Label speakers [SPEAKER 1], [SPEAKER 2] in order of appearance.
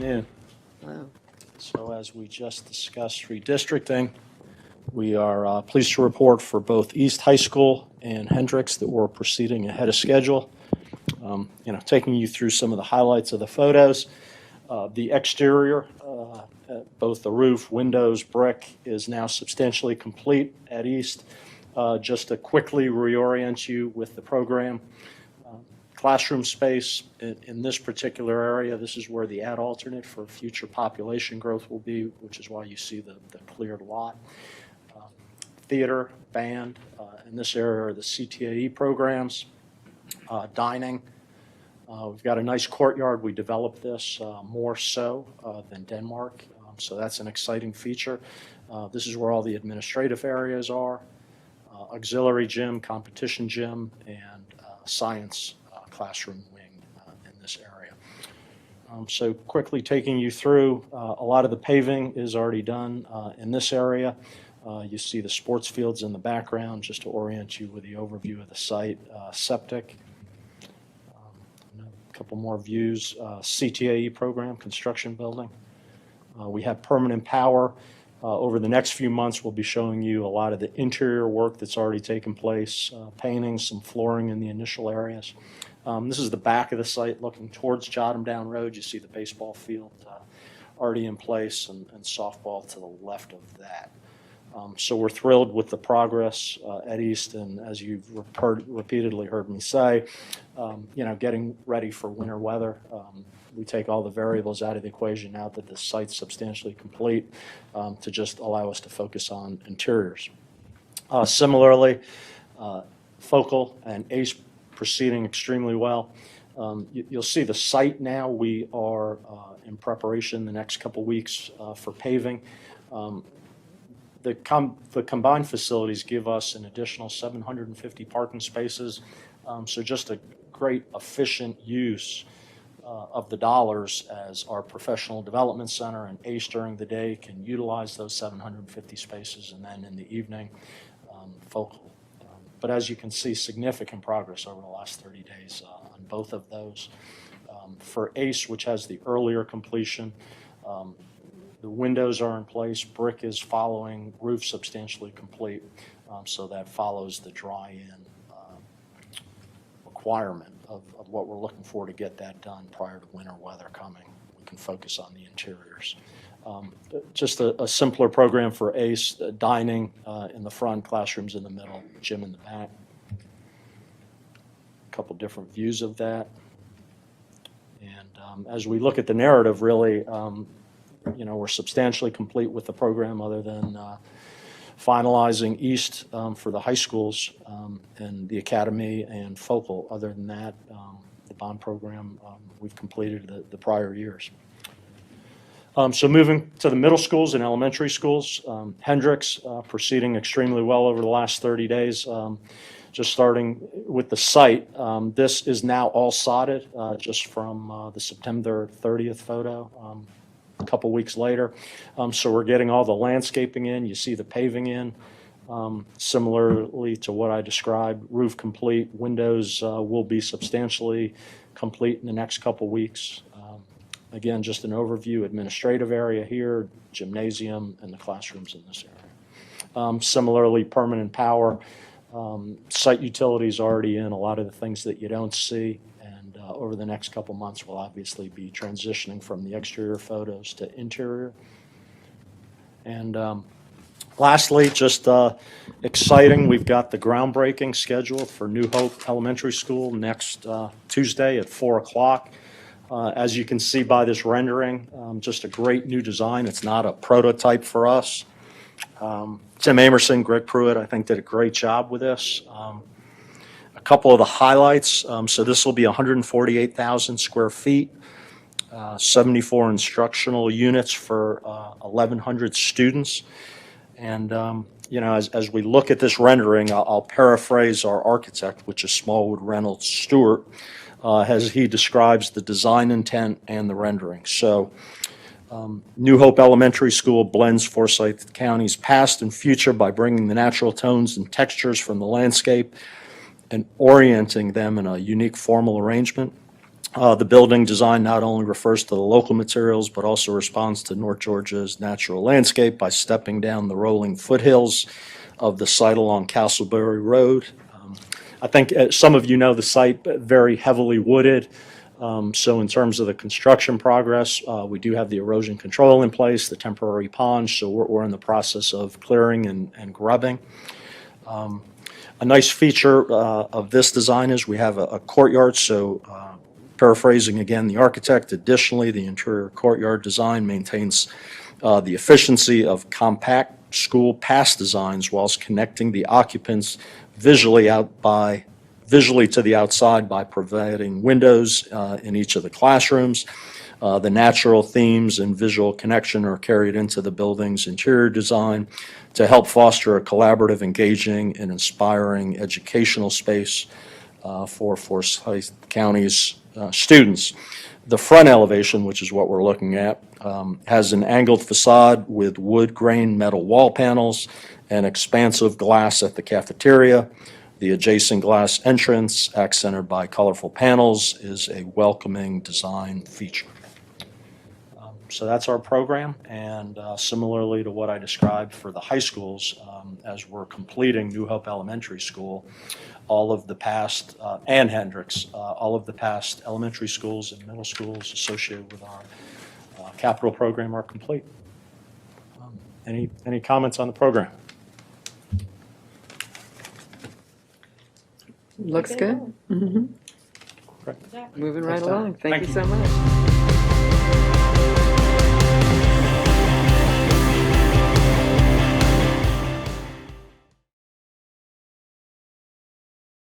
[SPEAKER 1] afternoon.
[SPEAKER 2] Wow.
[SPEAKER 1] So as we just discussed redistricting, we are pleased to report for both East High School and Hendricks that we're proceeding ahead of schedule. Taking you through some of the highlights of the photos. The exterior, both the roof, windows, brick, is now substantially complete at East. Just to quickly reorient you with the program, classroom space in this particular area, this is where the ad alternate for future population growth will be, which is why you see the cleared lot. Theater, band, in this area are the CTAE programs, dining. We've got a nice courtyard. We developed this more so than Denmark, so that's an exciting feature. This is where all the administrative areas are, auxiliary gym, competition gym, and science classroom wing in this area. So quickly taking you through, a lot of the paving is already done in this area. You see the sports fields in the background, just to orient you with the overview of the site. Septic. A couple more views. CTAE program, construction building. We have permanent power. Over the next few months, we'll be showing you a lot of the interior work that's already taken place, painting, some flooring in the initial areas. This is the back of the site looking towards Jotham Down Road. You see the baseball field already in place and softball to the left of that. So we're thrilled with the progress at East, and as you've repeatedly heard me say, getting ready for winter weather. We take all the variables out of the equation now that the site's substantially complete to just allow us to focus on interiors. Similarly, Focal and ACE proceeding extremely well. You'll see the site now. We are in preparation the next couple weeks for paving. The combined facilities give us an additional 750 parking spaces, so just a great efficient use of the dollars as our professional development center and ACE during the day can utilize those 750 spaces, and then in the evening, Focal. But as you can see, significant progress over the last 30 days on both of those. For ACE, which has the earlier completion, the windows are in place, brick is following, roof substantially complete, so that follows the dry-in requirement of what we're looking for to get that done prior to winter weather coming. We can focus on the interiors. Just a simpler program for ACE, dining in the front, classrooms in the middle, gym in the back. A couple different views of that. And as we look at the narrative, really, we're substantially complete with the program other than finalizing East for the high schools and the academy and Focal. Other than that, the bond program, we've completed the prior years. So moving to the middle schools and elementary schools, Hendricks proceeding extremely well over the last 30 days. Just starting with the site, this is now all sodded just from the September 30th photo. A couple weeks later. So we're getting all the landscaping in. You see the paving in. Similarly to what I described, roof complete. Windows will be substantially complete in the next couple weeks. Again, just an overview. Administrative area here, gymnasium, and the classrooms in this area. Similarly, permanent power. Site utilities already in. A lot of the things that you don't see. Over the next couple months, we'll obviously be transitioning from the exterior photos to interior. And lastly, just exciting, we've got the groundbreaking scheduled for New Hope Elementary School next Tuesday at 4 o'clock. As you can see by this rendering, just a great new design. It's not a prototype for us. Tim Amerson, Greg Pruitt, I think did a great job with this. Couple of the highlights. So this will be 148,000 square feet, 74 instructional units for 1,100 students. And, as we look at this rendering, I'll paraphrase our architect, which is Smallwood Reynolds Stewart, as he describes the design intent and the rendering. So New Hope Elementary School blends Forsyth County's past and future by bringing the natural tones and textures from the landscape and orienting them in a unique formal arrangement. The building design not only refers to the local materials, but also responds to North Georgia's natural landscape by stepping down the rolling foothills of the site along Castleberry Road. I think some of you know the site, very heavily wooded. So in terms of the construction progress, we do have the erosion control in place, the temporary ponds, so we're in the process of clearing and grubbing. A nice feature of this design is we have a courtyard, so paraphrasing again the architect, additionally, the interior courtyard design maintains the efficiency of compact school pass designs whilst connecting the occupants visually to the outside by providing windows in each of the classrooms. The natural themes and visual connection are carried into the building's interior design to help foster a collaborative, engaging, and inspiring educational space for Forsyth County's students. The front elevation, which is what we're looking at, has an angled facade with wood grain metal wall panels and expansive glass at the cafeteria. The adjacent glass entrance, accented by colorful panels, is a welcoming design feature. So that's our program, and similarly to what I described for the high schools, as we're completing New Hope Elementary School, all of the past, and Hendricks, all of the past elementary schools and middle schools associated with our capital program are complete. Any comments on the program?
[SPEAKER 2] Looks good.
[SPEAKER 1] Great.
[SPEAKER 2] Moving right
[SPEAKER 1] Thanks, Tom.
[SPEAKER 2] along. Thank you
[SPEAKER 1] Thank
[SPEAKER 2] so much.